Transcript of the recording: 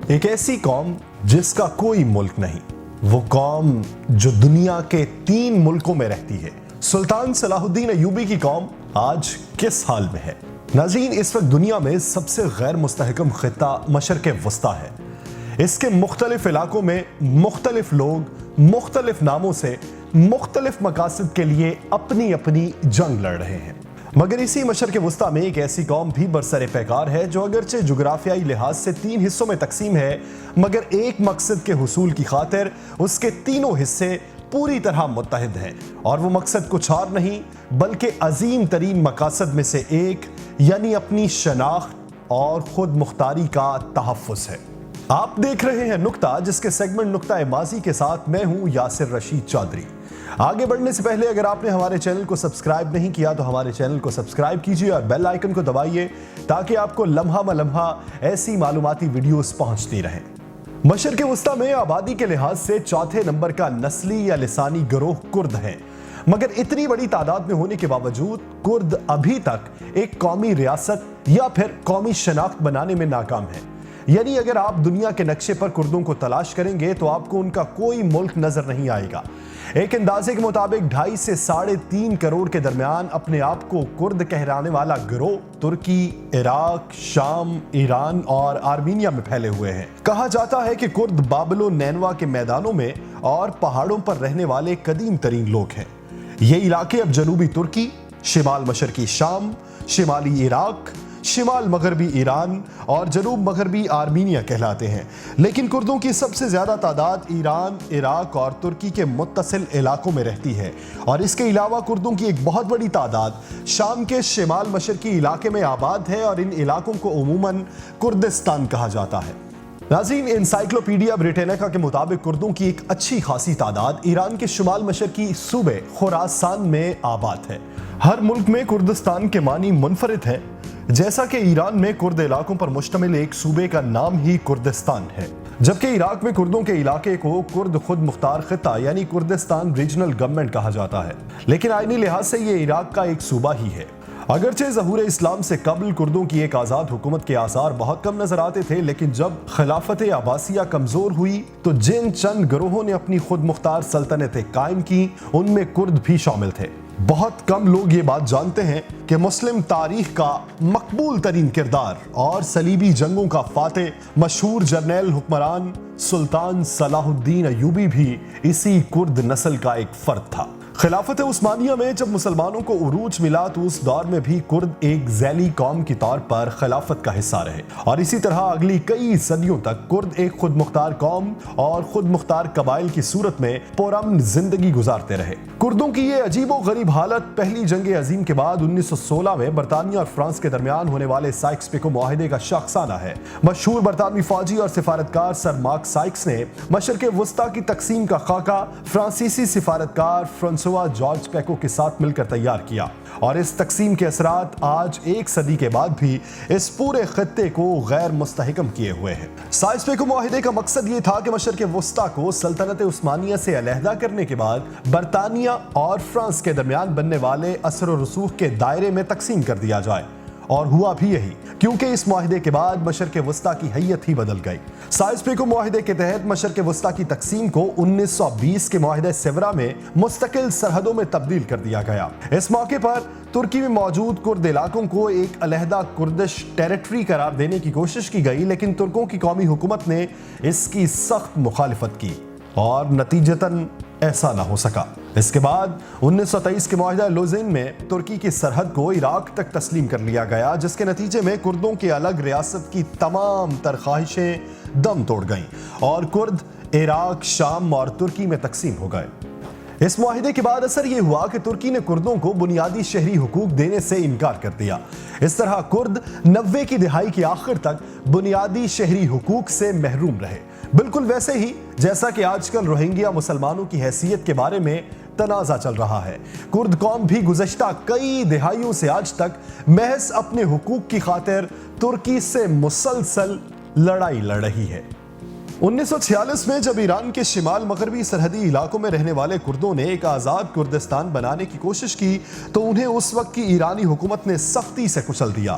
ایک ایسی قوم جس کا کوئی ملک نہیں، وہ قوم جو دنیا کے 3 ملکوں میں رہتی ہے۔ سلطان صلاح الدین ایوبی کی قوم آج کس حال میں ہے؟ ناظرین، اس وقت دنیا میں سب سے غیر مستحکم خطہ مشرق وسطیٰ ہے۔ اس کے مختلف علاقوں میں مختلف لوگ مختلف ناموں سے مختلف مقاصد کے لیے اپنی اپنی جنگ لڑ رہے ہیں، مگر اسی مشرق وسطیٰ میں ایک ایسی قوم بھی برسر پیکار ہے جو اگرچہ جغرافیائی لحاظ سے 3 حصوں میں تقسیم ہے، مگر ایک مقصد کے حصول کی خاطر اس کے تینوں حصے پوری طرح متحد ہیں، اور وہ مقصد کچھ اور نہیں بلکہ عظیم ترین مقاصد میں سے ایک، یعنی اپنی شناخت اور خود مختاری کا تحفظ ہے۔ آپ دیکھ رہے ہیں نکتہ، جس کے سیگمنٹ نکتہ ماضی کے ساتھ میں ہوں یاسر رشید چودھری۔ آگے بڑھنے سے پہلے اگر آپ نے ہمارے چینل کو سبسکرائب نہیں کیا تو ہمارے چینل کو سبسکرائب کیجیے اور بیل آئیکن کو دبائیے تاکہ آپ کو لمحہ ملمحہ ایسی معلوماتی ویڈیوز پہنچتی رہیں۔ مشرق وسطیٰ میں آبادی کے لحاظ سے 4تھے نمبر کا نسلی یا لسانی گروہ کرد ہیں، مگر اتنی بڑی تعداد میں ہونے کے باوجود کرد ابھی تک ایک قومی ریاست یا پھر قومی شناخت بنانے میں ناکام ہے۔ یعنی اگر آپ دنیا کے نقشے پر کردوں کو تلاش کریں گے تو آپ کو ان کا کوئی ملک نظر نہیں آئے گا۔ ایک اندازے کے مطابق 2.5 سے 3.5 کروڑ کے درمیان اپنے آپ کو کرد کہلانے والا گروہ ترکی، عراق، شام، ایران اور آرمینیا میں پھیلے ہوئے ہیں۔ کہا جاتا ہے کہ کرد بابل و نینوا کے میدانوں میں اور پہاڑوں پر رہنے والے قدیم ترین لوگ ہیں۔ یہ علاقے اب جنوبی ترکی، شمال مشرقی شام، شمالی عراق، شمال مغربی ایران اور جنوب مغربی آرمینیا کہلاتے ہیں، لیکن کردوں کی سب سے زیادہ تعداد ایران، عراق اور ترکی کے متصل علاقوں میں رہتی ہے، اور اس کے علاوہ کردوں کی ایک بہت بڑی تعداد شام کے شمال مشرقی علاقے میں آباد ہے، اور ان علاقوں کو عموماً کردستان کہا جاتا ہے۔ ناظرین، انسائکلوپیڈیا بریٹینیکا کے مطابق کردوں کی ایک اچھی خاصی تعداد ایران کے شمال مشرقی صوبے خراسان میں آباد ہے۔ ہر ملک میں کردستان کے معنی منفرد ہیں، جیسا کہ ایران میں کرد علاقوں پر مشتمل ایک صوبے کا نام ہی کردستان ہے، جبکہ عراق میں کردوں کے علاقے کو کرد خود مختار خطہ یعنی کردستان ریجنل گورنمنٹ کہا جاتا ہے، لیکن آئینی لحاظ سے یہ عراق کا ایک صوبہ ہی ہے۔ اگرچہ ظہور اسلام سے قبل کردوں کی ایک آزاد حکومت کے آثار بہت کم نظر آتے تھے، لیکن جب خلافت عباسیہ کمزور ہوئی تو جن چند گروہوں نے اپنی خود مختار سلطنتیں قائم کی ان میں کرد بھی شامل تھے۔ بہت کم لوگ یہ بات جانتے ہیں کہ مسلم تاریخ کا مقبول ترین کردار اور صلیبی جنگوں کا فاتح مشہور جرنیل حکمران سلطان صلاح الدین ایوبی بھی اسی کرد نسل کا ایک فرد تھا۔ خلافت عثمانیہ میں جب مسلمانوں کو عروج ملا تو اس دور میں بھی کرد ایک ذیلی قوم کے طور پر خلافت کا حصہ رہے، اور اسی طرح اگلی کئی صدیوں تک کرد ایک خود مختار قوم اور خود مختار قبائل کی صورت میں پرامن زندگی گزارتے رہے۔ کردوں کی یہ عجیب و غریب حالت پہلی جنگ عظیم کے بعد 1916 میں برطانیہ اور فرانس کے درمیان ہونے والے سائکس پیکو معاہدے کا شاخسانہ ہے۔ مشہور برطانوی فوجی اور سفارتکار سر مارک سائکس نے مشرق وسطیٰ کی تقسیم کا خاکہ فرانسیسی سفارتکار فرانسوا جارج پیکو کے ساتھ مل کر تیار کیا، اور اس تقسیم کے اثرات آج 1 صدی کے بعد بھی اس پورے خطے کو غیر مستحکم کیے ہوئے ہیں۔ سائکس پیکو معاہدے کا مقصد یہ تھا کہ مشرق وسطیٰ کو سلطنت عثمانیہ سے علیحدہ کرنے کے بعد برطانیہ اور فرانس کے درمیان بننے والے اثر و رسوخ کے دائرے میں تقسیم کر دیا جائے، اور ہوا بھی یہی، کیونکہ اس معاہدے کے بعد مشرق وسطیٰ کی حیت ہی بدل گئی۔ سائکس پیکو معاہدے کے تحت مشرق وسطیٰ کی تقسیم کو 1920 کے معاہدہ سیورا میں مستقل سرحدوں میں تبدیل کر دیا گیا۔ اس موقع پر ترکی میں موجود کرد علاقوں کو ایک علیحدہ کردش ٹیریٹری قرار دینے کی کوشش کی گئی، لیکن ترکوں کی قومی حکومت نے اس کی سخت مخالفت کی اور نتیجتاً ایسا نہ ہو سکا۔ اس کے بعد 1923 کے معاہدہ لوزین میں ترکی کی سرحد کو عراق تک تسلیم کر لیا گیا، جس کے نتیجے میں کردوں کے الگ ریاست کی تمام تر خواہشیں دم توڑ گئیں اور کرد عراق، شام اور ترکی میں تقسیم ہو گئے۔ اس معاہدے کے بعد اثر یہ ہوا کہ ترکی نے کردوں کو بنیادی شہری حقوق دینے سے انکار کر دیا۔ اس طرح کرد 90 کی دہائی کے آخر تک بنیادی شہری حقوق سے محروم رہے، بالکل ویسے ہی جیسا کہ آج کل روہنگیا مسلمانوں کی حیثیت کے بارے میں تنازع چل رہا ہے۔ کرد قوم بھی گزشتہ کئی دہائیوں سے آج تک محض اپنے حقوق کی خاطر ترکی سے مسلسل لڑائی لڑ رہی ہے۔ 1946 میں جب ایران کے شمال مغربی سرحدی علاقوں میں رہنے والے کردوں نے ایک آزاد کردستان بنانے کی کوشش کی تو انہیں اس وقت کی ایرانی حکومت نے سختی سے کچل دیا۔